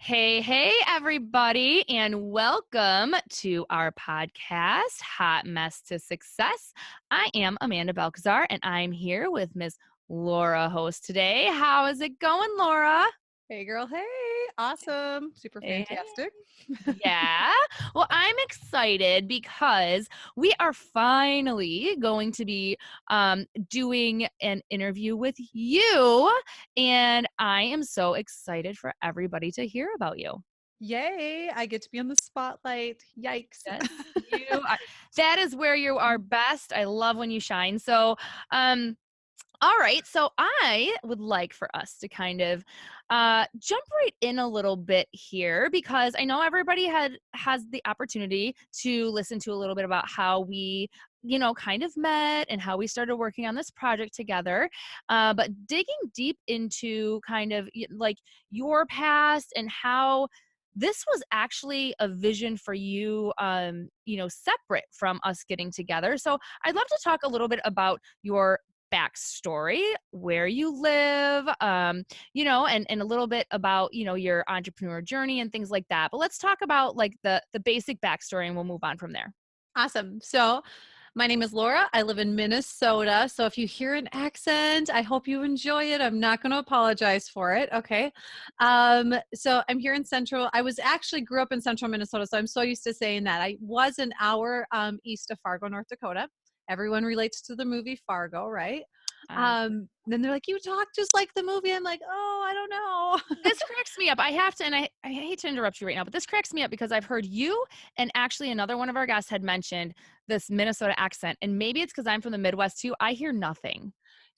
Hey, everybody, and welcome to our podcast, Hot Mess to Success. I am Amanda Belkazar, and I'm here with Miss Laura Host today. How is it going, Laura? Hey girl, hey, awesome, super Hey. fantastic. Yeah. Well, I'm excited because we are finally going to be doing an interview with you. And I am so excited for everybody to hear about you. Yay, I get to be on the spotlight. Yikes. Yes, you are. That is where you are best. I love when you shine. So, um, all right. So I would like for us to kind of jump right in a little bit here because I know everybody has the opportunity to listen to a little bit about how we kind of met and how we started working on this project together. But digging deep into kind of like your past and how this was actually a vision for you, separate from us getting together. So I'd love to talk a little bit about your backstory, where you live, and a little bit about, your entrepreneur journey and things like that. But let's talk about like the basic backstory and we'll move on from there. Awesome. So, my name is Laura. I live in Minnesota. So, if you hear an accent, I hope you enjoy it. I'm not going to apologize for it. Okay. So, I'm here in Central. I was actually grew up in Central Minnesota. So, I'm so used to saying that. I was an hour east of Fargo, North Dakota. Everyone relates to the movie Fargo, right? I Then they're like, "You talk just like the movie." I'm like, "Oh, I don't know." This cracks me up. I have to, and I hate to interrupt you right now, but this cracks me up because I've heard you and actually another one of our guests had mentioned this Minnesota accent. And maybe it's because I'm from the Midwest too. I hear nothing.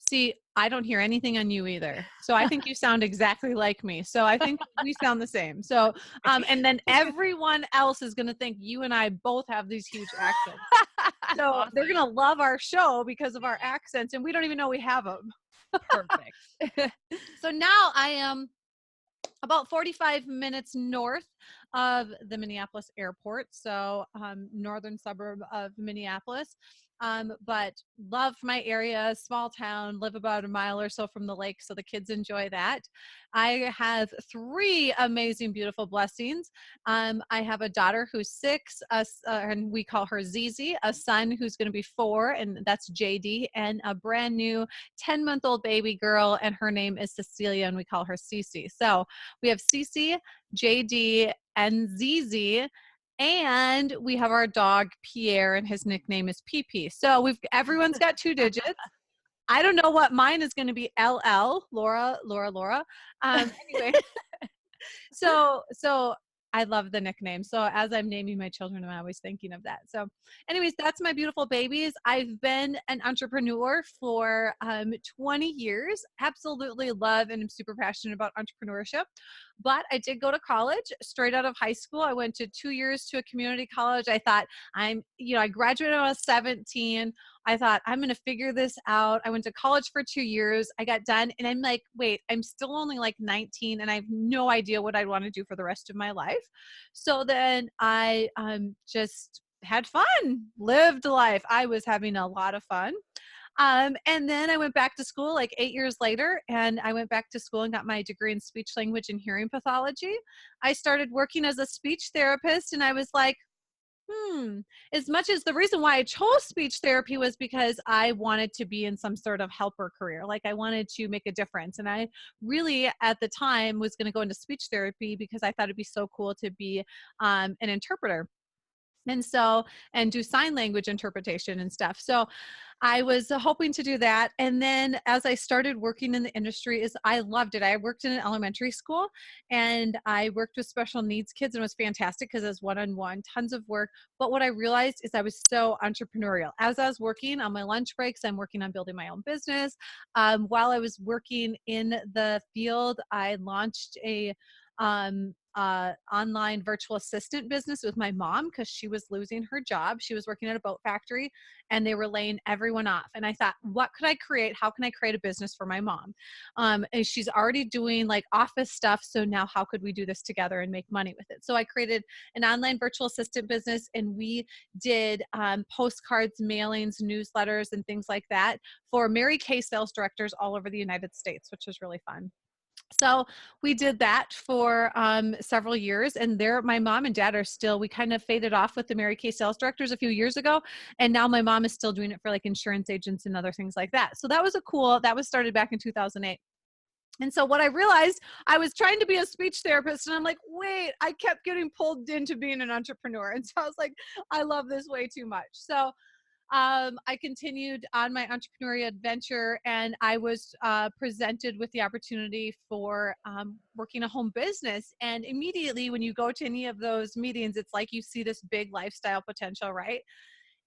See, I don't hear anything on you either. So I think you sound exactly like me. So I think we sound the same. So, and then everyone else is going to think you and I both have these huge accents. So they're going Awesome. to love our show because of our accents, and we don't even know we have them. Perfect. So now I am about 45 minutes north of the Minneapolis airport. So, northern suburb of Minneapolis. But love my area, small town, live about a mile or so from the lake. So the kids enjoy that. I have three amazing, beautiful blessings. I have a daughter who's 6, and we call her Zizi, a son who's going to be 4, and that's JD, and a brand new 10-month-old baby girl, and her name is Cecilia, and we call her Cece. So we have Cece, JD, and ZZ. And we have our dog Pierre, and his nickname is PP. So everyone's got 2 digits. I don't know what mine is going to be. LL, Laura. Anyway, so I love the nickname. So as I'm naming my children, I'm always thinking of that. So, anyways, that's my beautiful babies. I've been an entrepreneur for 20 years. Absolutely love and I'm super passionate about entrepreneurship. But I did go to college straight out of high school. I went to 2 years to a community college. I thought I graduated when I was 17. I thought, I'm going to figure this out. I went to college for 2 years. I got done and I'm like, wait, I'm still only like 19 and I have no idea what I want to do for the rest of my life. So then I just had fun, lived life. I was having a lot of fun. And then I went back to school like 8 years later, and I went back to school and got my degree in speech, language, and hearing pathology. I started working as a speech therapist, and I was like, as much as the reason why I chose speech therapy was because I wanted to be in some sort of helper career. Like I wanted to make a difference. And I really, at the time, was going to go into speech therapy because I thought it'd be so cool to be an interpreter. And do sign language interpretation and stuff. So I was hoping to do that. And then as I started working in the industry, is I loved it. I worked in an elementary school and I worked with special needs kids and it was fantastic because it was one-on-one, tons of work. But what I realized is I was so entrepreneurial. As I was working on my lunch breaks, I'm working on building my own business. While I was working in the field, I launched a online virtual assistant business with my mom because she was losing her job. She was working at a boat factory and they were laying everyone off. And I thought, what could I create? How can I create a business for my mom? And she's already doing like office stuff. So now how could we do this together and make money with it? So I created an online virtual assistant business and we did postcards, mailings, newsletters, and things like that for Mary Kay sales directors all over the United States, which was really fun. So we did that for several years, and there, my mom and dad are still. We kind of faded off with the Mary Kay sales directors a few years ago, and now my mom is still doing it for like insurance agents and other things like that. So that was that was started back in 2008. And so what I realized, I was trying to be a speech therapist, and I'm like, wait, I kept getting pulled into being an entrepreneur. And so I was like, I love this way too much. So I continued on my entrepreneurial adventure, and I was presented with the opportunity for working a home business. And immediately, when you go to any of those meetings, it's like you see this big lifestyle potential, right?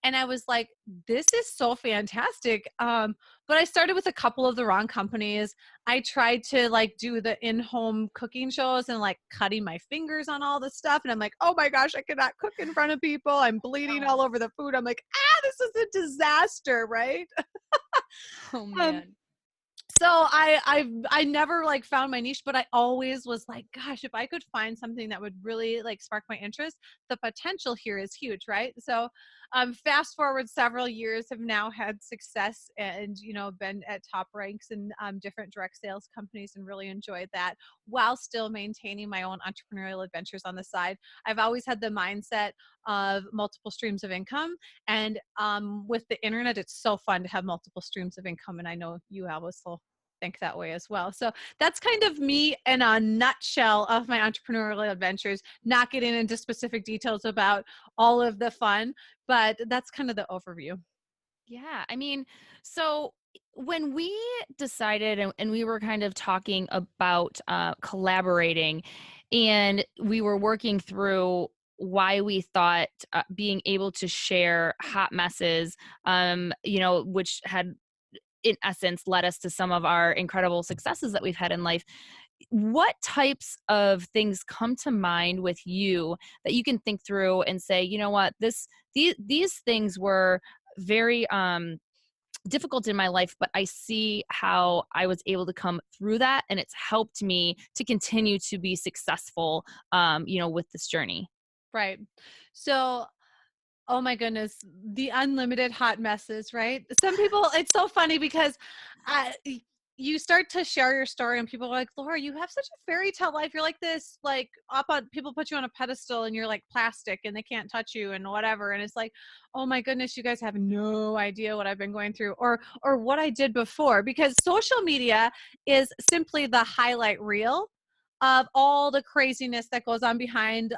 And I was like, this is so fantastic. But I started with a couple of the wrong companies. I tried to like do the in-home cooking shows and like cutting my fingers on all the stuff. And I'm like, oh my gosh, I cannot cook in front of people. I'm bleeding all over the food. I'm like, this is a disaster, right? Oh Um, man. so I never like found my niche, but I always was like, gosh, if I could find something that would really like spark my interest, the potential here is huge, right? So fast forward several years, have now had success and, you know, been at top ranks in different direct sales companies and really enjoyed that while still maintaining my own entrepreneurial adventures on the side. I've always had the mindset of multiple streams of income. And with the internet, it's so fun to have multiple streams of income. And I know you also think that way as well. So that's kind of me in a nutshell of my entrepreneurial adventures, not getting into specific details about all of the fun, but that's kind of the overview. Yeah. I mean, so when we decided and we were kind of talking about collaborating, and we were working through why we thought being able to share hot messes, you know, which had in essence led us to some of our incredible successes that we've had in life. What types of things come to mind with you that you can think through and say, you know what, these things were very difficult in my life, but I see how I was able to come through that, and it's helped me to continue to be successful, you know, with this journey. Right. So oh my goodness, the unlimited hot messes, right? Some people, it's so funny because you start to share your story and people are like, Laura, you have such a fairy tale life. You're like this, like up on, people put you on a pedestal and you're like plastic and they can't touch you and whatever. And it's like, oh my goodness, you guys have no idea what I've been going through or what I did before, because social media is simply the highlight reel of all the craziness that goes on behind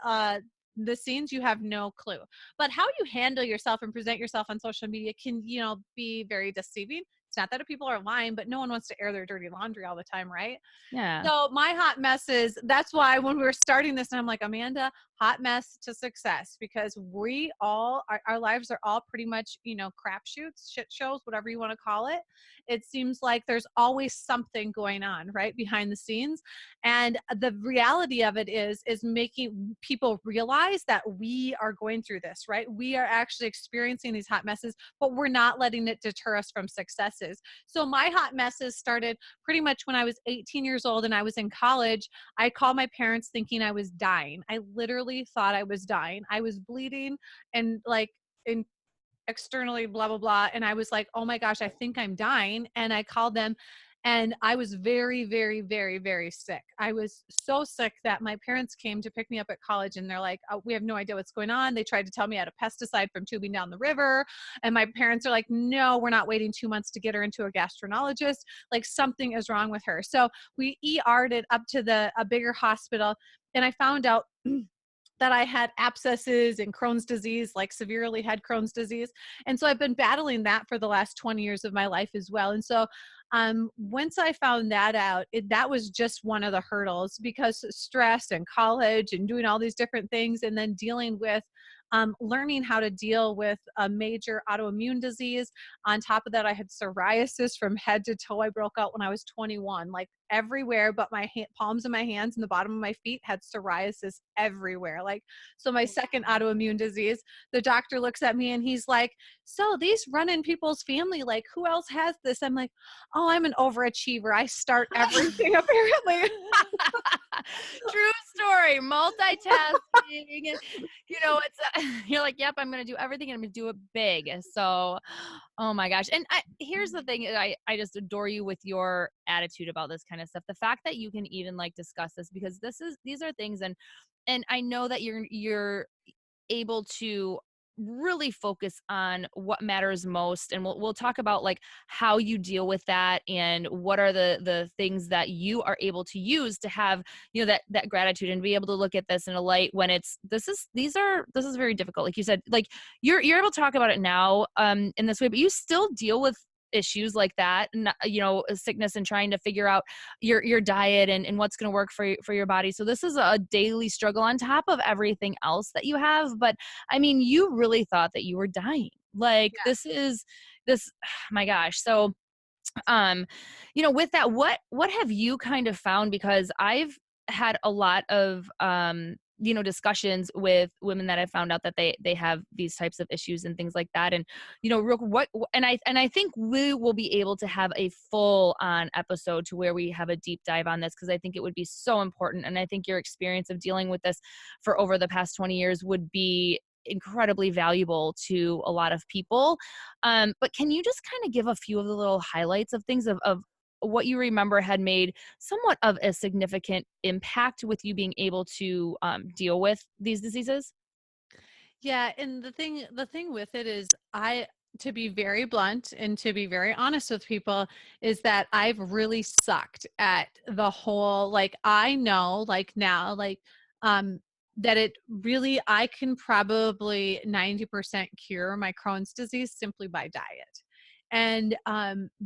the scenes. You have no clue, but how you handle yourself and present yourself on social media can, you know, be very deceiving. It's not that people are lying, but no one wants to air their dirty laundry all the time, right? Yeah. So my hot messes, that's why when we were starting this, and I'm like, Amanda, hot mess to success, because we all, our lives are all pretty much, you know, crapshoots, shit shows, whatever you want to call it. It seems like there's always something going on, right, behind the scenes. And the reality of it is making people realize that we are going through this, right? We are actually experiencing these hot messes, but we're not letting it deter us from successes. So my hot messes started pretty much when I was 18 years old and I was in college. I called my parents thinking I was dying. I literally thought I was dying. I was bleeding and like in externally blah blah blah, and I was like, oh my gosh, I think I'm dying. And I called them, and I was very very very very sick. I was so sick that my parents came to pick me up at college, and they're like, oh, we have no idea what's going on. They tried to tell me I had a pesticide from tubing down the river, and my parents are like, no, we're not waiting 2 months to get her into a gastroenterologist. Like something is wrong with her. So we ER'd it up to a bigger hospital, and I found out that I had abscesses and Crohn's disease, like severely had Crohn's disease. And so I've been battling that for the last 20 years of my life as well. And so once I found that out, that was just one of the hurdles, because stress and college and doing all these different things, and then dealing with learning how to deal with a major autoimmune disease. On top of that, I had psoriasis from head to toe. I broke out when I was 21, like everywhere but my palms of my hands and the bottom of my feet had psoriasis everywhere. Like, so my second autoimmune disease, the doctor looks at me and he's like, so these run in people's family, like who else has this? I'm like, oh, I'm an overachiever. I start everything apparently. True story. Multitask everything. And, it's you're like, yep, I'm going to do everything and I'm going to do it big. So, oh my gosh. And here's the thing. I just adore you with your attitude about this kind of stuff. The fact that you can even like discuss this, because these are things, and I know that you're able to really focus on what matters most, and we'll talk about like how you deal with that and what are the things that you are able to use to have that gratitude and be able to look at this in a light when this is very difficult, like you said. Like you're able to talk about it now in this way, but you still deal with issues like that, and sickness, and trying to figure out your diet and what's going to work for your body. So this is a daily struggle on top of everything else that you have. But I mean, you really thought that you were dying. Like Yeah. this my gosh. So um with that, what have you kind of found? Because I've had a lot of discussions with women that have found out that they have these types of issues and things like that. And real what and I think we will be able to have a full on episode to where we have a deep dive on this, because I think it would be so important. And I think your experience of dealing with this for over the past 20 years would be incredibly valuable to a lot of people. But can you just kind of give a few of the little highlights of things of what you remember had made somewhat of a significant impact with you being able to deal with these diseases? Yeah, and the thing with it is, to be very blunt and to be very honest with people, is that I've really sucked at the whole, like, I know like now, like, um that it really, I can probably 90% cure my Crohn's disease simply by diet. And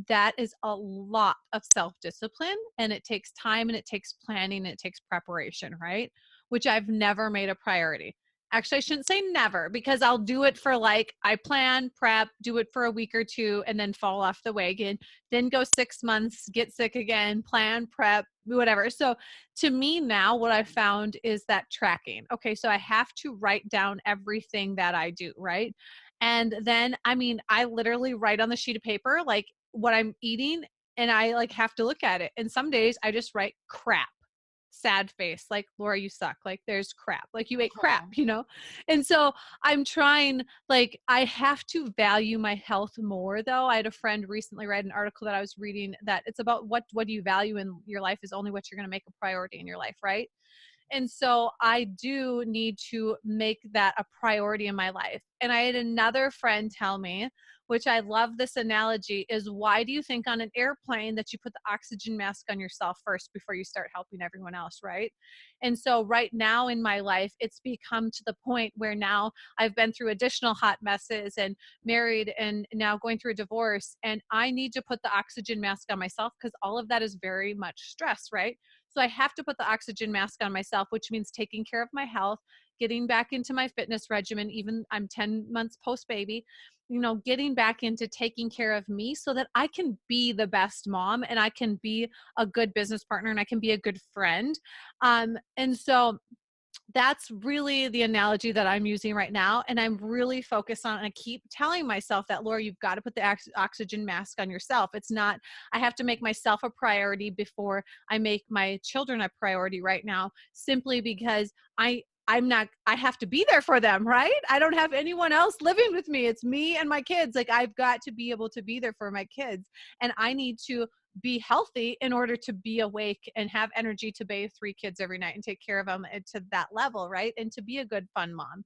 that is a lot of self-discipline, and it takes time and it takes planning and it takes preparation, right? Which I've never made a priority. Actually, I shouldn't say never, because I'll do it for, like, I plan, prep, do it for a week or two, and then fall off the wagon, then go 6 months, get sick again, plan, prep, whatever. So to me now, what I've found is that tracking. Okay, so I have to write down everything that I do, right? And then, I mean, I literally write on the sheet of paper, like, what I'm eating, and I like have to look at it. And some days I just write crap, sad face, like, Laura, you suck, like, there's crap, like, you ate crap, Oh, and so I'm trying, like, I have to value my health more, though. I had a friend recently write an article that I was reading, that it's about what do you value in your life is only what you're going to make a priority in your life, right? And so I do need to make that a priority in my life. And I had another friend tell me, which I love this analogy, is, why do you think on an airplane that you put the oxygen mask on yourself first before you start helping everyone else, right? And so right now in my life, it's become to the point where now I've been through additional hot messes and married and now going through a divorce. And I need to put the oxygen mask on myself, because all of that is very much stress, right? So I have to put the oxygen mask on myself, which means taking care of my health, getting back into my fitness regimen. Even I'm 10 months post baby, getting back into taking care of me so that I can be the best mom, and I can be a good business partner, and I can be a good friend. And so that's really the analogy that I'm using right now. And I'm really focused on, and I keep telling myself that, Laura, you've got to put the oxygen mask on yourself. It's not, I have to make myself a priority before I make my children a priority right now, simply because I'm not, I have to be there for them, right? I don't have anyone else living with me. It's me and my kids. Like, I've got to be able to be there for my kids, and I need to be healthy in order to be awake and have energy to bathe 3 kids every night and take care of them to that level, right? And to be a good fun mom.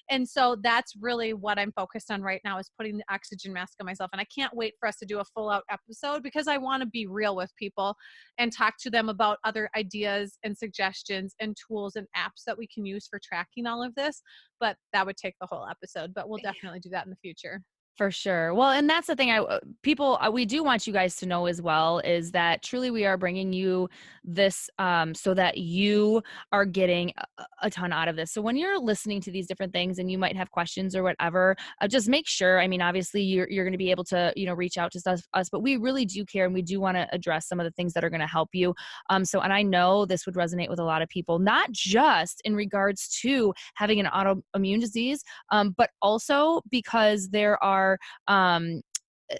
And so that's really what I'm focused on right now, is putting the oxygen mask on myself. And I can't wait for us to do a full out episode, because I want to be real with people and talk to them about other ideas and suggestions and tools and apps that we can use for tracking all of this. But that would take the whole episode, but we'll definitely do that in the future. for sure. Well, and that's the thing. People, we do want you guys to know as well, is that truly we are bringing you this so that you are getting a ton out of this. So when you're listening to these different things and you might have questions or whatever, just make sure. I mean, obviously you're going to be able to reach out to us, but we really do care, and we do want to address some of the things that are going to help you. And I know this would resonate with a lot of people, not just in regards to having an autoimmune disease, but also because there are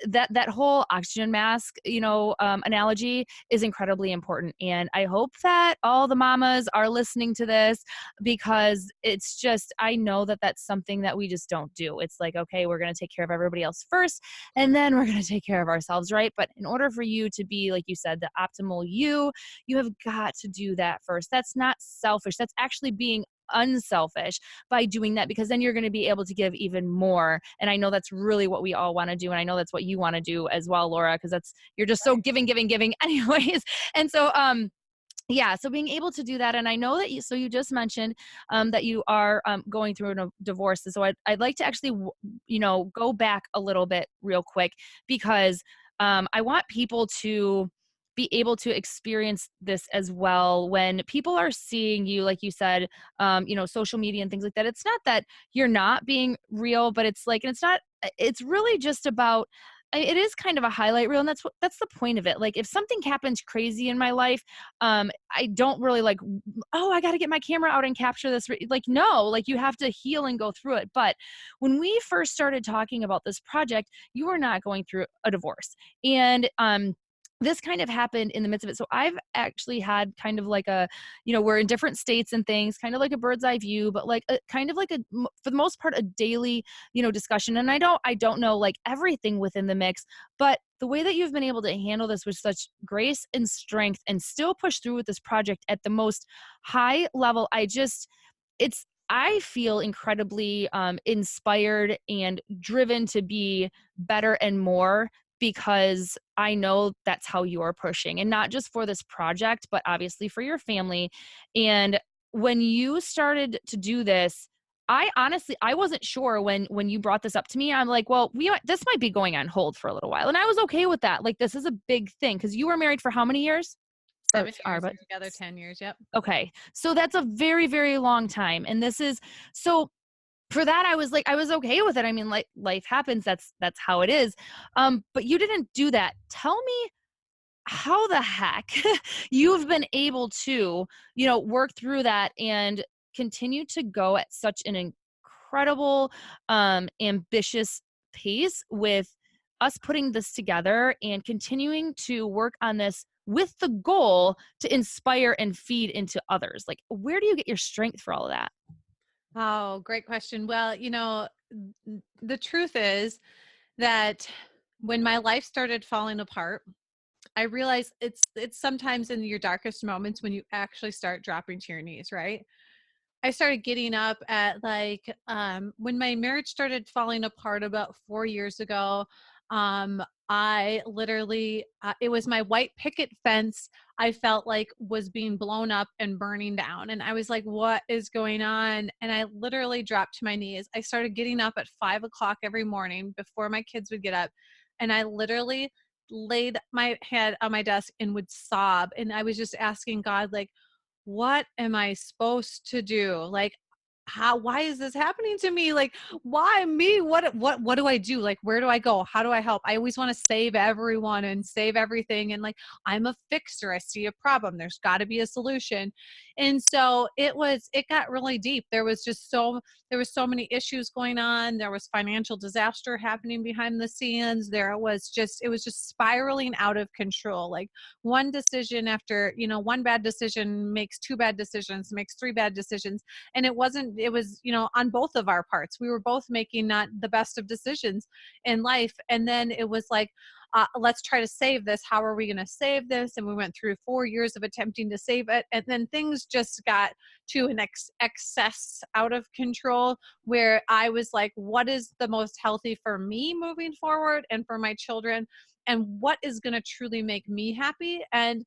that whole oxygen mask, analogy is incredibly important. And I hope that all the mamas are listening to this, because it's just, I know that that's something that we just don't do. It's like, okay, we're going to take care of everybody else first, and then we're going to take care of ourselves, right? But in order for you to be, like you said, the optimal you have got to do that first. That's not selfish. That's actually being unselfish by doing that, because then you're going to be able to give even more. And I know that's really what we all want to do, and I know that's what you want to do as well, Laura, because that's, you're just so giving anyways. And so yeah, so being able to do that. And I know that you just mentioned that you are going through a divorce. And so I'd like to actually go back a little bit real quick, because I want people to be able to experience this as well. When people are seeing you, like you said, social media and things like that, it's not that you're not being real, but it's like, and it's not, it's really just about, it is kind of a highlight reel, and that's the point of it. Like, if something happens crazy in my life, I don't really like, oh, I got to get my camera out and capture this. Like, no, like, you have to heal and go through it. But when we first started talking about this project, you were not going through a divorce, and this kind of happened in the midst of it. So I've actually had kind of like we're in different states and things, kind of like a bird's eye view, but like a kind of like for the most part, a daily, discussion. And I don't know like everything within the mix, but the way that you've been able to handle this with such grace and strength and still push through with this project at the most high level, I feel incredibly inspired and driven to be better and more, because I know that's how you're pushing, and not just for this project, but obviously for your family. And when you started to do this, I wasn't sure when you brought this up to me. I'm like, well, this might be going on hold for a little while, and I was okay with that. Like, this is a big thing, because you were married for how many years? Or 7 years, are, but we're together 10 years. Yep. okay. So that's a very, very long time. And this is so, for that, I was okay with it. I mean, like, life happens. That's how it is. But you didn't do that. Tell me how the heck you've been able to, work through that and continue to go at such an incredible, ambitious pace, with us putting this together and continuing to work on this with the goal to inspire and feed into others. Like, where do you get your strength for all of that? Oh, great question. Well, the truth is that when my life started falling apart, I realized it's sometimes in your darkest moments when you actually start dropping to your knees, right? I started getting up at when my marriage started falling apart about 4 years ago. I literally, it was my white picket fence. I felt like was being blown up and burning down. And I was like, what is going on? And I literally dropped to my knees. I started getting up at 5 o'clock every morning before my kids would get up. And I literally laid my head on my desk and would sob. And I was just asking God, like, what am I supposed to do? Like, why is this happening to me? Like, why me? What do I do? Like, where do I go? How do I help? I always want to save everyone and save everything. And like, I'm a fixer. I see a problem. There's got to be a solution. And so it got really deep. There was so many issues going on. There was financial disaster happening behind the scenes. It was just spiraling out of control. Like, one decision after, one bad decision makes two bad decisions, makes three bad decisions. And it was, on both of our parts. We were both making not the best of decisions in life. And then it was like, let's try to save this. How are we going to save this? And we went through 4 years of attempting to save it. And then things just got to an excess out of control, where I was like, what is the most healthy for me moving forward and for my children? And what is going to truly make me happy? And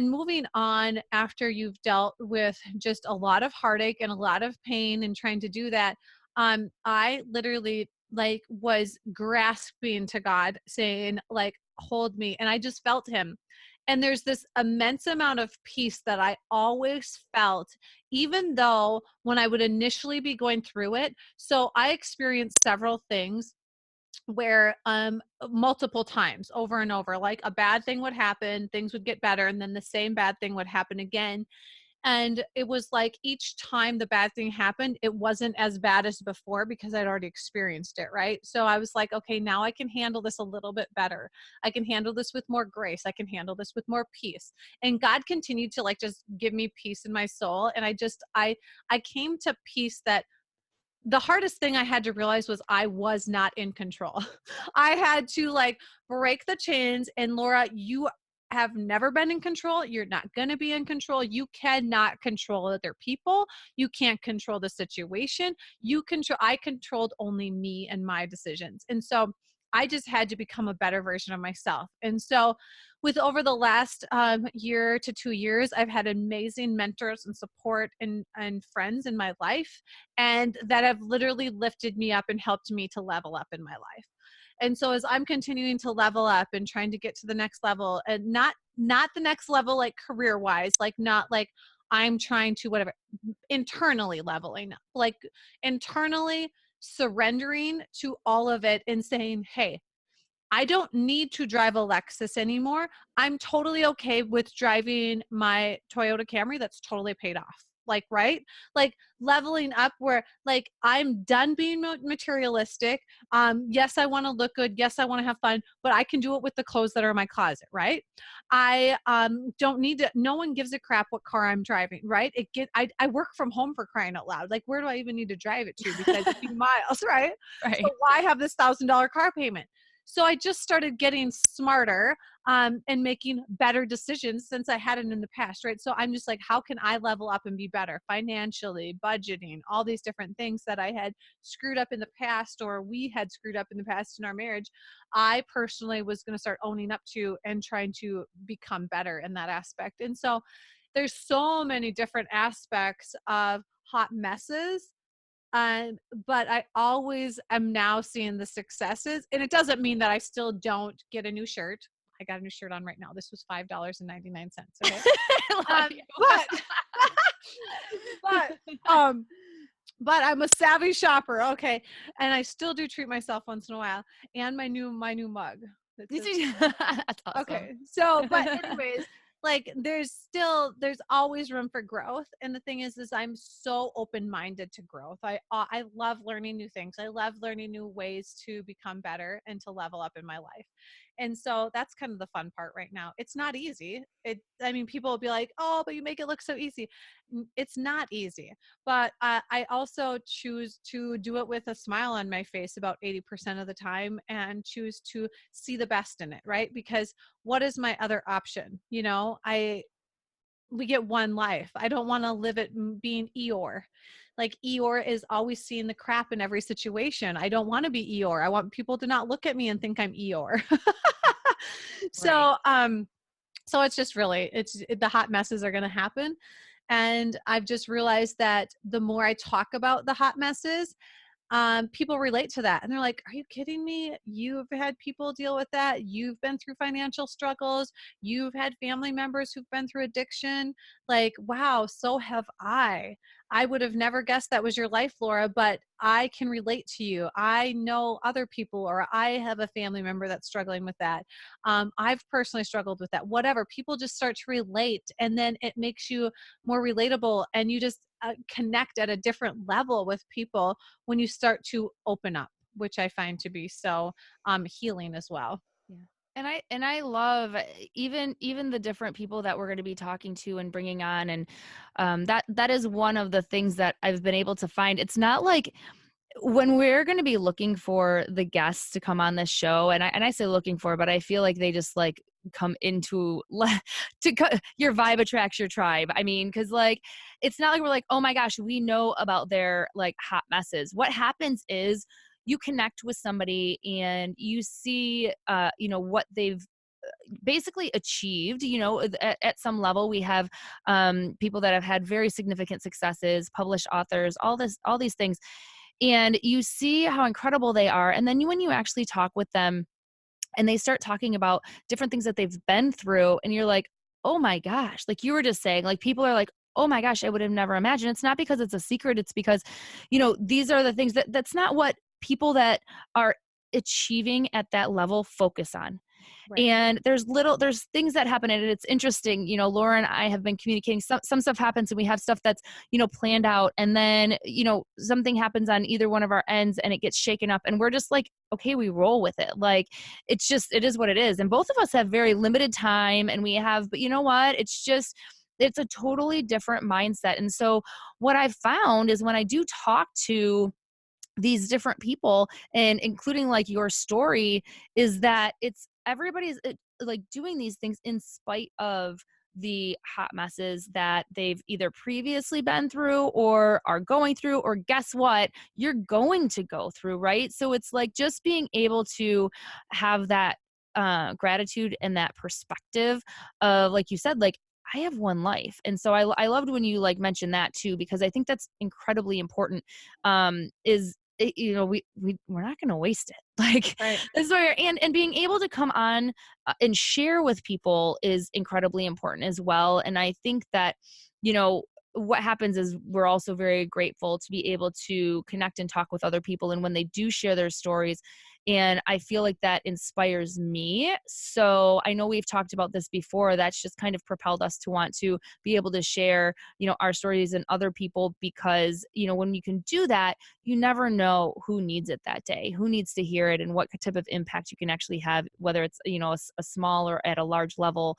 moving on after you've dealt with just a lot of heartache and a lot of pain and trying to do that, I literally like was grasping to God, saying like, hold me. And I just felt him. And there's this immense amount of peace that I always felt, even though when I would initially be going through it. So I experienced several things where multiple times over and over, like a bad thing would happen, things would get better, and then the same bad thing would happen again. And it was like each time the bad thing happened, it wasn't as bad as before because I'd already experienced it, right? So I was like, okay, now I can handle this a little bit better. I can handle this with more grace. I can handle this with more peace. And God continued to like just give me peace in my soul. And I came to peace that the hardest thing I had to realize was I was not in control. I had to like break the chains. And Laura, you have never been in control. You're not going to be in control. You cannot control other people. You can't control the situation. I controlled only me and my decisions. And so I just had to become a better version of myself. And so with over the last year to 2 years, I've had amazing mentors and support and friends in my life, and that have literally lifted me up and helped me to level up in my life. And so as I'm continuing to level up and trying to get to the next level, and not the next level like career wise, like not like I'm trying to whatever, internally leveling up, like internally surrendering to all of it and saying, hey, I don't need to drive a Lexus anymore. I'm totally okay with driving my Toyota Camry that's totally paid off. Like, right? Like leveling up where like I'm done being materialistic. Yes, I want to look good. Yes, I want to have fun, but I can do it with the clothes that are in my closet, right? I don't need to, no one gives a crap what car I'm driving, right? I work from home, for crying out loud. Like, where do I even need to drive it to besides a few miles, right? Right. So why have this $1,000 car payment? So I just started getting smarter and making better decisions since I hadn't in the past, right? So I'm just like, how can I level up and be better financially, budgeting, all these different things that I had screwed up in the past, or we had screwed up in the past in our marriage. I personally was going to start owning up to and trying to become better in that aspect. And so there's so many different aspects of hot messes, but I always am now seeing the successes. And it doesn't mean that I still don't get a new shirt. I got a new shirt on right now. This was $5.99. Okay. I love you. But, but, but I'm a savvy shopper. Okay. And I still do treat myself once in a while. And my new mug. That's awesome. Okay. So, but anyways, like there's always room for growth. And the thing is I'm so open-minded to growth. I love learning new things. I love learning new ways to become better and to level up in my life. And so that's kind of the fun part right now. It's not easy. I mean, people will be like, oh, but you make it look so easy. It's not easy, but I also choose to do it with a smile on my face about 80% of the time, and choose to see the best in it, right? Because what is my other option? You know, we get one life. I don't want to live it being Eeyore. Like Eeyore is always seeing the crap in every situation. I don't want to be Eeyore. I want people to not look at me and think I'm Eeyore. So, so it's just really, the hot messes are going to happen. And I've just realized that the more I talk about the hot messes, people relate to that. And they're like, are you kidding me? You've had people deal with that. You've been through financial struggles. You've had family members who've been through addiction. Like, wow, so have I. I would have never guessed that was your life, Laura, but I can relate to you. I know other people, or I have a family member that's struggling with that. I've personally struggled with that. Whatever. People just start to relate, and then it makes you more relatable, and you just connect at a different level with people when you start to open up, which I find to be so healing as well. Yeah. And I love even the different people that we're going to be talking to and bringing on, and that is one of the things that I've been able to find. It's not like when we're going to be looking for the guests to come on this show, and I say looking for, but I feel like they just like come into your vibe attracts your tribe. I mean, because like it's not like we're like, oh my gosh, we know about their like hot messes. What happens is you connect with somebody and you see what they've basically achieved, at some level. We have people that have had very significant successes, published authors, all these things, and you see how incredible they are. And then when you actually talk with them and they start talking about different things that they've been through, and you're like, oh my gosh, like you were just saying, like people are like, oh my gosh, I would have never imagined. It's not because it's a secret. It's because, these are the things that's not what people that are achieving at that level focus on. Right. And there's things that happen, and it's interesting, Laura and I have been communicating. Some stuff happens and we have stuff that's, planned out, and then, something happens on either one of our ends and it gets shaken up, and we're just like, okay, we roll with it. Like, it is what it is. And both of us have very limited time, and but you know what? It's a totally different mindset. And so what I've found is when I do talk to these different people, and including like your story, is that it's everybody's like doing these things in spite of the hot messes that they've either previously been through or are going through, or guess what, you're going to go through, right? So it's like just being able to have that gratitude and that perspective of, like you said, like, I have one life. And so I loved when you like mentioned that too, because I think that's incredibly important. Is we're not going to waste it. Like, Right. this is where, and being able to come on and share with people is incredibly important as well. And I think that, what happens is we're also very grateful to be able to connect and talk with other people. And when they do share their stories, and I feel like that inspires me. So I know we've talked about this before. That's just kind of propelled us to want to be able to share, our stories and other people, because, when you can do that, you never know who needs it that day, who needs to hear it, and what type of impact you can actually have, whether it's, a small or at a large level.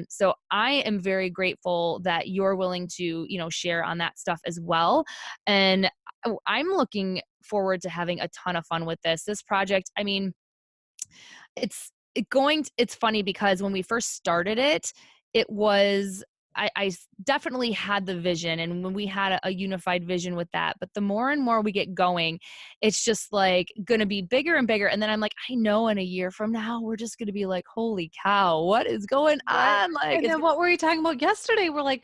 So I am very grateful that you're willing to, share on that stuff as well. And I'm looking forward to having a ton of fun with this project. I mean, it's funny because when we first started it, it was, definitely had the vision, and when we had a unified vision with that. But the more and more we get going, it's just like going to be bigger and bigger. And then I'm like, I know in a year from now, we're just going to be like, holy cow, what is going Right. on? Like, And then what were we talking about yesterday? We're like,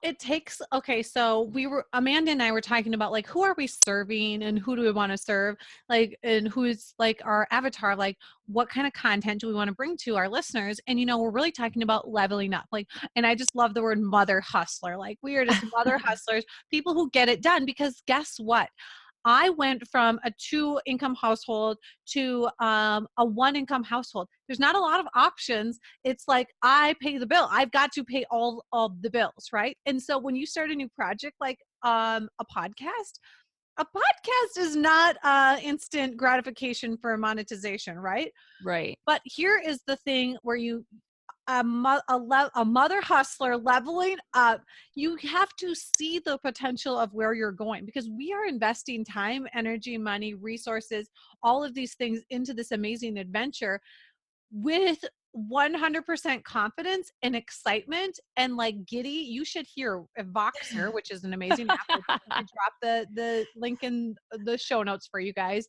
it takes, okay, so Amanda and I were talking about like, who are we serving and who do we want to serve? Like, and who's like our avatar? Like, what kind of content do we want to bring to our listeners? And, we're really talking about leveling up. Like, and I just love the word mother hustler. Like, we are just mother hustlers, people who get it done, because guess what? I went from a 2-income household to a 1-income household. There's not a lot of options. It's like, I pay the bill. I've got to pay all of the bills, right? And so when you start a new project like a podcast is not instant gratification for monetization, right? right. But here is the thing where a mother hustler leveling up, you have to see the potential of where you're going, because we are investing time, energy, money, resources, all of these things into this amazing adventure with 100% confidence and excitement and like giddy. You should hear Voxer, which is an amazing app. I drop the link in the show notes for you guys.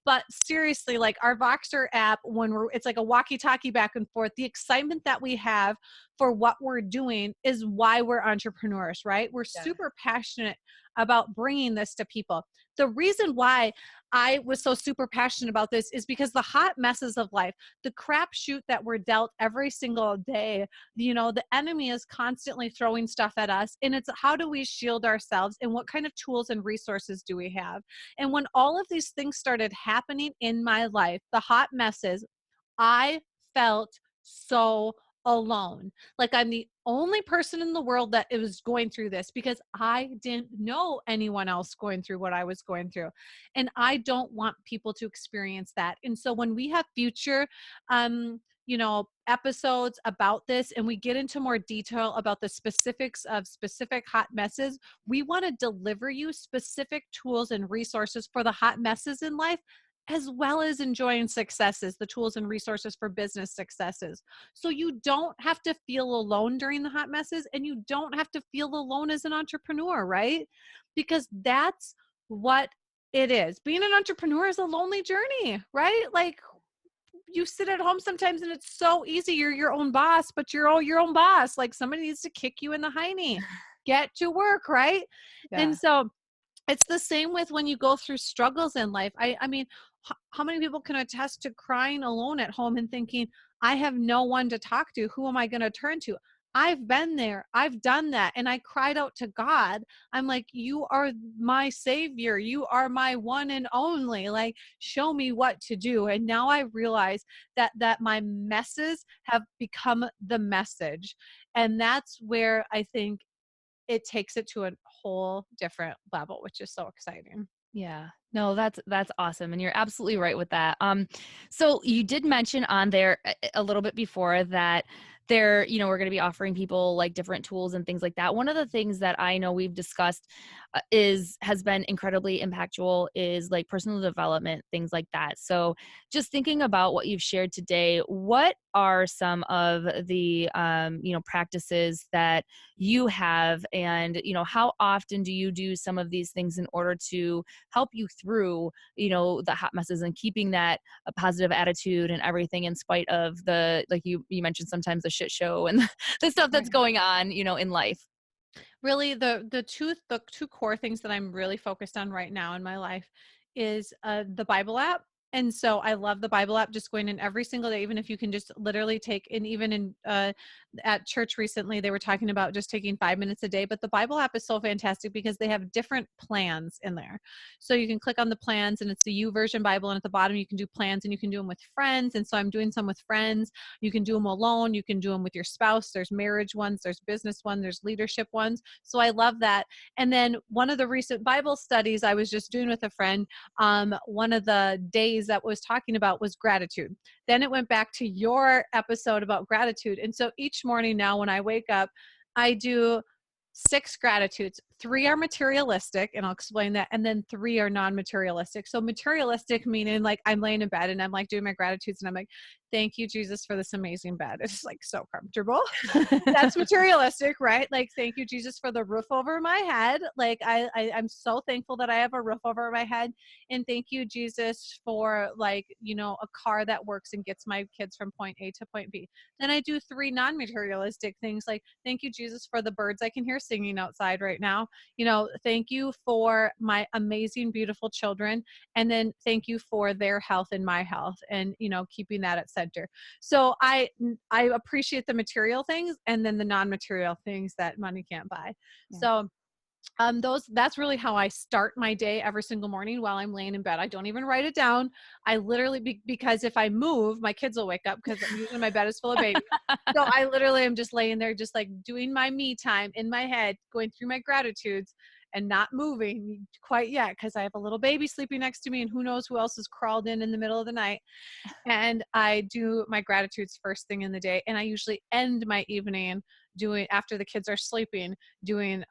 But seriously, like our Voxer app, it's like a walkie-talkie back and forth. The excitement that we have for what we're doing is why we're entrepreneurs, right? We're Yeah. super passionate about bringing this to people. The reason why I was so super passionate about this is because the hot messes of life, the crapshoot that we're dealt every single day, the enemy is constantly throwing stuff at us. And it's, how do we shield ourselves, and what kind of tools and resources do we have? And when all of these things started happening in my life, the hot messes, I felt so alone. Like, I'm the only person in the world that was going through this, because I didn't know anyone else going through what I was going through. And I don't want people to experience that. And so when we have future, episodes about this, and we get into more detail about the specifics of specific hot messes, we want to deliver you specific tools and resources for the hot messes in life, as well as enjoying successes, the tools and resources for business successes. So you don't have to feel alone during the hot messes, and you don't have to feel alone as an entrepreneur, right? Because that's what it is. Being an entrepreneur is a lonely journey, right? Like, you sit at home sometimes and it's so easy. You're your own boss, but you're all your own boss. Like, somebody needs to kick you in the hiney. Get to work, right? Yeah. And so it's the same with when you go through struggles in life. I mean, how many people can attest to crying alone at home and thinking, I have no one to talk to. Who am I going to turn to? I've been there. I've done that. And I cried out to God. I'm like, you are my savior. You are my one and only. Like, show me what to do. And now I realize that my messes have become the message. And that's where I think it takes it to a whole different level, which is so exciting. Yeah. No, that's awesome, and you're absolutely right with that. So you did mention on there a little bit before that there, we're going to be offering people like different tools and things like that. One of the things that I know we've discussed has been incredibly impactful is like personal development, things like that. So just thinking about what you've shared today, what are some of the practices that you have, and how often do you do some of these things in order to help you through the hot messes and keeping that a positive attitude and everything in spite of the, like you mentioned, sometimes the shit show and the stuff that's Right. going on in life. Really, the two core things that I'm really focused on right now in my life is the Bible app. And so I love the Bible app, just going in every single day, even if you can just literally take, and even in at church recently, they were talking about just taking 5 minutes a day. But the Bible app is so fantastic because they have different plans in there. So you can click on the plans, and it's the U version Bible. And at the bottom, you can do plans, and you can do them with friends. And so I'm doing some with friends. You can do them alone. You can do them with your spouse. There's marriage ones, there's business ones, there's leadership ones. So I love that. And then one of the recent Bible studies I was just doing with a friend, one of the days that was talking about was gratitude. Then it went back to your episode about gratitude. And so each morning now when I wake up, I do 6 gratitudes. 3 are materialistic, and I'll explain that. And then 3 are non-materialistic. So materialistic meaning like I'm laying in bed and I'm like doing my gratitudes and I'm like, thank you, Jesus, for this amazing bed. It's like so comfortable. That's materialistic, right? Like, thank you, Jesus, for the roof over my head. Like, I'm so thankful that I have a roof over my head. And thank you, Jesus, for like, a car that works and gets my kids from point A to point B. Then I do 3 non-materialistic things like, thank you, Jesus, for the birds I can hear singing outside right now. Thank you for my amazing, beautiful children. And then thank you for their health and my health, and, keeping that at center. So I appreciate the material things and then the non-material things that money can't buy. Yeah. So that's really how I start my day every single morning while I'm laying in bed. I don't even write it down. I literally because if I move, my kids will wake up because usually my bed is full of babies. So I literally am just laying there, just like doing my me time in my head, going through my gratitudes and not moving quite yet because I have a little baby sleeping next to me, and who knows who else has crawled in the middle of the night. And I do my gratitudes first thing in the day, and I usually end my evening doing, after the kids are sleeping, doing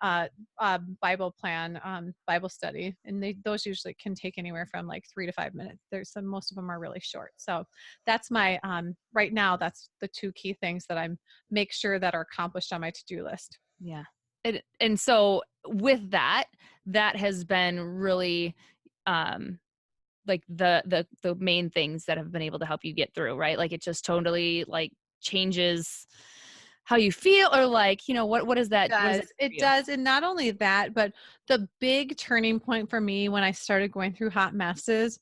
Bible plan, Bible study. And those usually can take anywhere from like 3 to 5 minutes. Most of them are really short. So that's my, right now, that's the 2 key things that I make sure that are accomplished on my to-do list. Yeah. And so with that has been really like the main things that have been able to help you get through, right? Like it just totally like changes how you feel, or like, what is that? What is that It for you? does. And not only that, but the big turning point for me when I started going through hot messes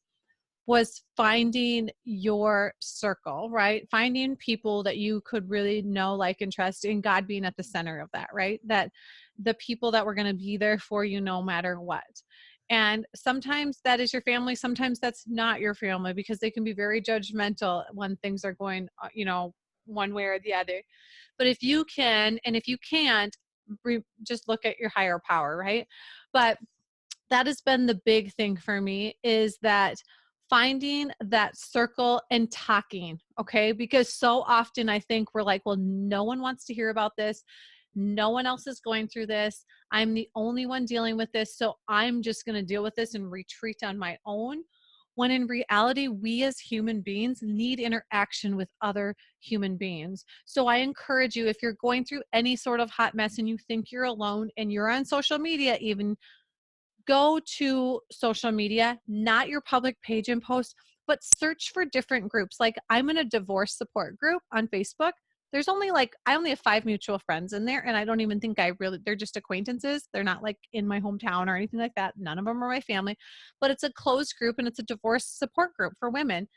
was finding your circle, right? Finding people that you could really know, like, and trust, and God being at the center of that, right? That the people that were going to be there for you no matter what. And sometimes that is your family. Sometimes that's not your family because they can be very judgmental when things are going, one way or the other. But if you can, and if you can't, just look at your higher power, right? But that has been the big thing for me, is that finding that circle and talking, okay? Because so often I think we're like, well, no one wants to hear about this. No one else is going through this. I'm the only one dealing with this. So I'm just going to deal with this and retreat on my own. When in reality, we as human beings need interaction with other human beings. So I encourage you, if you're going through any sort of hot mess and you think you're alone and you're on social media, even, go to social media, not your public page and post, but search for different groups. Like, I'm in a divorce support group on Facebook. There's only I only have 5 mutual friends in there. And I don't even think they're just acquaintances. They're not like in my hometown or anything like that. None of them are my family, but it's a closed group and it's a divorce support group for women.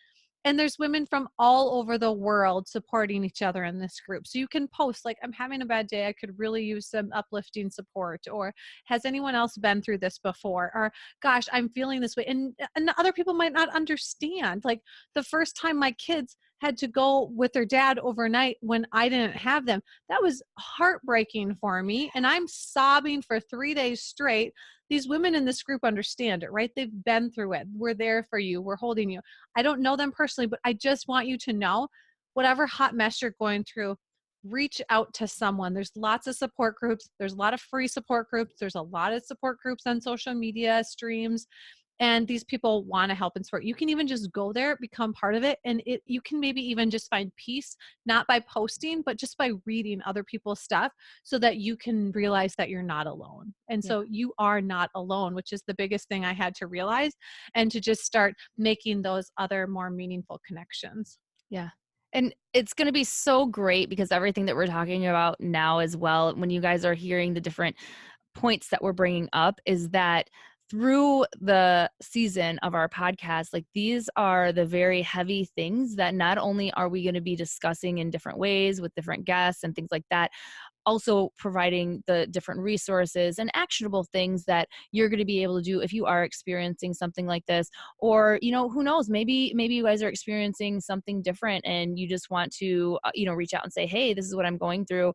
And there's women from all over the world supporting each other in this group. So you can post like, I'm having a bad day. I could really use some uplifting support. Or has anyone else been through this before? Or gosh, I'm feeling this way. And other people might not understand. Like the first time my kids had to go with their dad overnight when I didn't have them, that was heartbreaking for me. And I'm sobbing for 3 days straight. These women in this group understand it, right? They've been through it. We're there for you. We're holding you. I don't know them personally, but I just want you to know whatever hot mess you're going through, reach out to someone. There's lots of support groups. There's a lot of free support groups. There's a lot of support groups on social media streams. And these people want to help and support. You can even just go there, become part of it. And you can maybe even just find peace, not by posting, but just by reading other people's stuff so that you can realize that you're not alone. And Yeah. so you are not alone, which is the biggest thing I had to realize, and to just start making those other more meaningful connections. Yeah. And it's going to be so great because everything that we're talking about now as well, when you guys are hearing the different points that we're bringing up, is that through the season of our podcast, like these are the very heavy things that not only are we going to be discussing in different ways with different guests and things like that, also providing the different resources and actionable things that you're going to be able to do if you are experiencing something like this. Or, you know, who knows, maybe you guys are experiencing something different and you just want to reach out and say, hey, this is what I'm going through.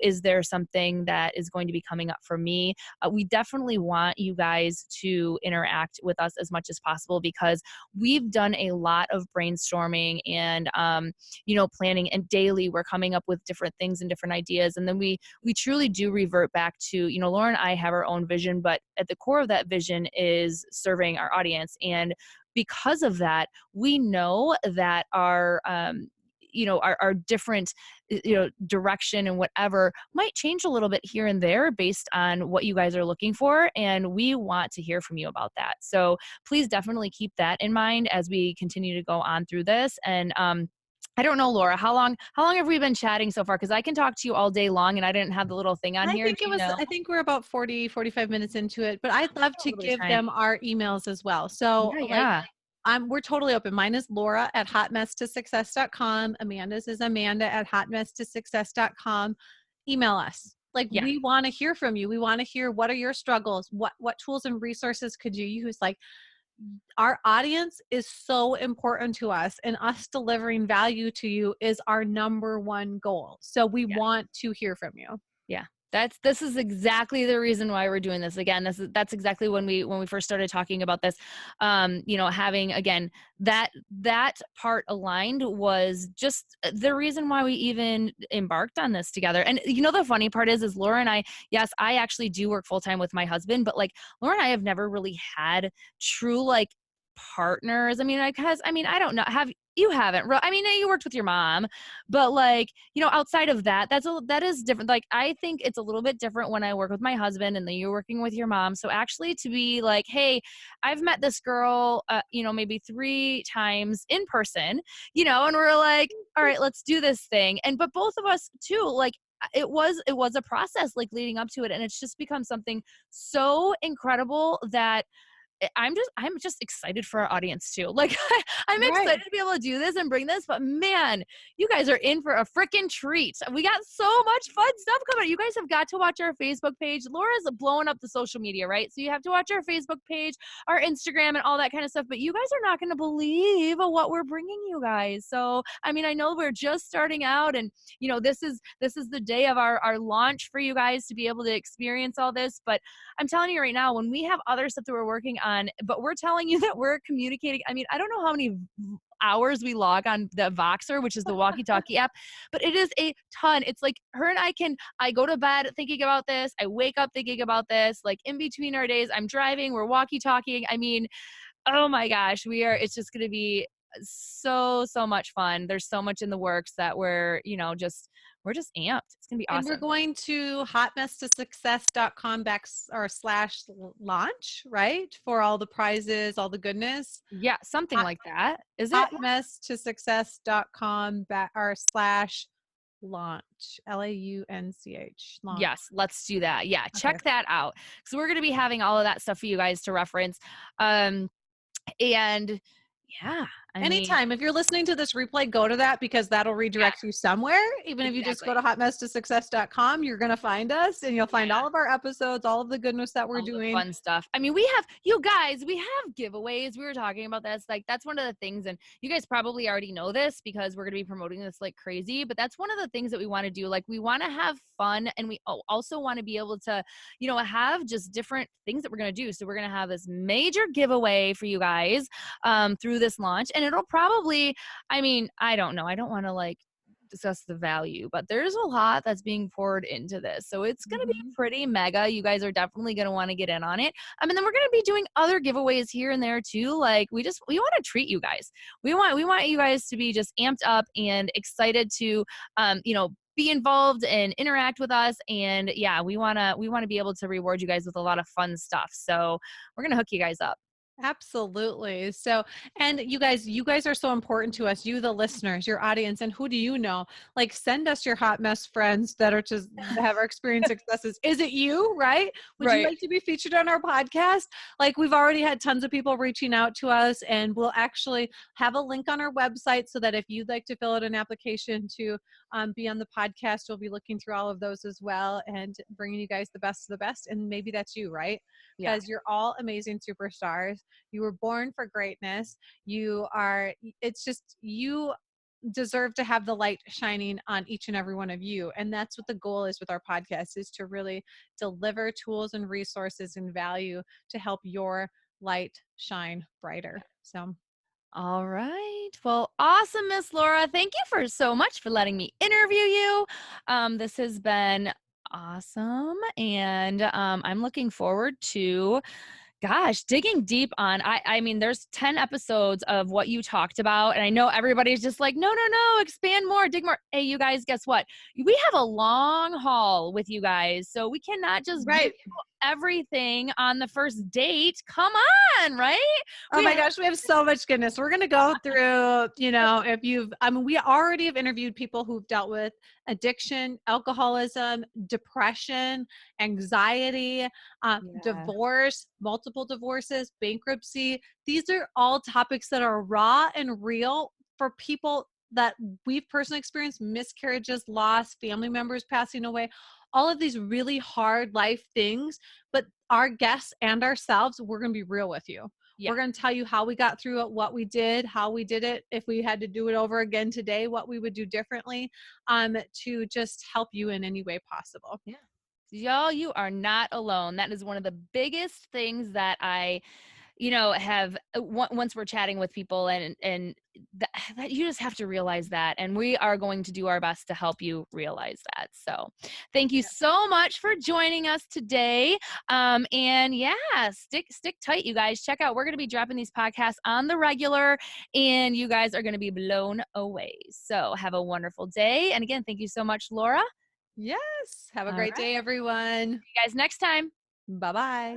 Is there something that is going to be coming up for me? We definitely want you guys to interact with us as much as possible, because we've done a lot of brainstorming and planning, and daily we're coming up with different things and different ideas. And then we truly do revert back to, Laura and I have our own vision, but at the core of that vision is serving our audience. And because of that, we know that our different direction and whatever might change a little bit here and there based on what you guys are looking for, and we want to hear from you about that. So please definitely keep that in mind as we continue to go on through this. And I don't know, Laura, how long have we been chatting so far? Because I can talk to you all day long and I didn't have the little thing on here. Do you know? I think we're about 45 minutes into it, but I'd love to Totally give fine. them our emails as well. So Yeah. we're totally open. Mine is Laura at hotmesstosuccess.com. Amanda's is Amanda at hotmesstosuccess.com. Email us. Like, Yeah. we want to hear from you. We want to hear, what are your struggles? What tools and resources could you use? Like, our audience is so important to us, and us delivering value to you is our number one goal. So we Yeah. want to hear from you. Yeah. This is exactly the reason why we're doing this. Again, that's exactly when we first started talking about this. Having, again, that part aligned was just the reason why we even embarked on this together. And the funny part is Laura and I, yes, I actually do work full time with my husband, but like Laura and I have never really had true like partners. I mean, I don't know. You haven't, you worked with your mom, but like, outside of that, that is different. Like, I think it's a little bit different when I work with my husband and then you're working with your mom. So actually to be like, hey, I've met this girl, maybe 3 times in person, and we're like, all right, let's do this thing. But both of us too, like, it was a process like leading up to it. And it's just become something so incredible that I'm just excited for our audience too. Like, I'm Right. excited to be able to do this and bring this, but man, you guys are in for a freaking treat. We got so much fun stuff coming. You guys have got to watch our Facebook page. Laura's blowing up the social media, right? So you have to watch our Facebook page, our Instagram, and all that kind of stuff, but you guys are not going to believe what we're bringing you guys. So, I know we're just starting out, and this is the day of our launch for you guys to be able to experience all this. But I'm telling you right now, when we have other stuff that we're working on, but we're telling you that we're communicating. I don't know how many hours we log on the Voxer, which is the walkie-talkie app, but it is a ton. It's like her and I go to bed thinking about this. I wake up thinking about this. Like, in between our days, I'm driving, we're walkie-talking. Oh my gosh, it's just going to be so much fun. There's so much in the works that we're just amped. It's gonna be And we're awesome. going to hotmesstosuccess.com/launch, right? For all the prizes, all the goodness. Yeah, something Hot, like that. Is it? hotmesstosuccess.com/launch. LAUNCH. Launch. Yes, let's do that. Yeah, Okay. check that out. So we're gonna be having all of that stuff for you guys to reference. And yeah, I mean, Anytime. If you're listening to this replay, go to that because that'll yeah, redirect you somewhere. Even if you just go exactly. to hotmesstosuccess.com, you're going to find us and you'll find Yeah. all of our episodes, all of the goodness that we're All the doing. fun stuff. I mean, we have you guys, we have giveaways. We were talking about this. Like that's one of the things, and you guys probably already know this because we're gonna be promoting this like crazy. But that's one of the things that we want to do. Like we want to have fun, and we also want to be able to, have just different things that we're gonna do. So we're gonna have this major giveaway for you guys through this launch, and it'll probably. I mean, I don't know. I don't want to like discuss the value, but there's a lot that's being poured into this. So it's going to be Mhm. pretty mega. You guys are definitely going to want to get in on it. And then we're going to be doing other giveaways here and there too. Like we want to treat you guys. We want you guys to be just amped up and excited to, be involved and interact with us. And yeah, we want to be able to reward you guys with a lot of fun stuff. So we're going to hook you guys up. Absolutely. So, and you guys are so important to us, you, the listeners, your audience, and who do you know? Like, send us your hot mess friends that are just that have our experience successes. Is it you, right? Would you Right. like to be featured on our podcast? Like, we've already had tons of people reaching out to us, and we'll actually have a link on our website so that if you'd like to fill out an application to be on the podcast, we'll be looking through all of those as well and bringing you guys the best of the best. And maybe that's you, right? Yeah. Because you're all amazing superstars. You were born for greatness. It's just, you deserve to have the light shining on each and every one of you. And that's what the goal is with our podcast, is to really deliver tools and resources and value to help your light shine brighter. So All right. Well, awesome, Miss Laura. Thank you for so much for letting me interview you. This has been awesome. And I'm looking forward to digging deep on I mean there's 10 episodes of what you talked about and I know everybody's just like no no no expand more dig more. Hey, you guys, guess what? We have a long haul with you guys, so we cannot just give right. you everything on the first date. Come on, right? Oh We my have gosh, we have so much goodness. We're going to go through, we already have interviewed people who've dealt with addiction, alcoholism, depression, anxiety, yeah. divorce, multiple divorces, bankruptcy. These are all topics that are raw and real for people that we've personally experienced: miscarriages, loss, family members passing away, all of these really hard life things. But our guests and ourselves, we're going to be real with you. Yeah. We're going to tell you how we got through it, what we did, how we did it. If we had to do it over again today, what we would do differently, to just help you in any way possible. Yeah. Y'all, you are not alone. That is one of the biggest things that I have once we're chatting with people and that you just have to realize that, and we are going to do our best to help you realize that. So thank you so much for joining us today. And yeah, stick tight, you guys. Check out, we're going to be dropping these podcasts on the regular, and you guys are going to be blown away. So have a wonderful day, and again, thank you so much, Laura. Yes. Have a All great right, day, everyone. see you guys next time. Bye bye.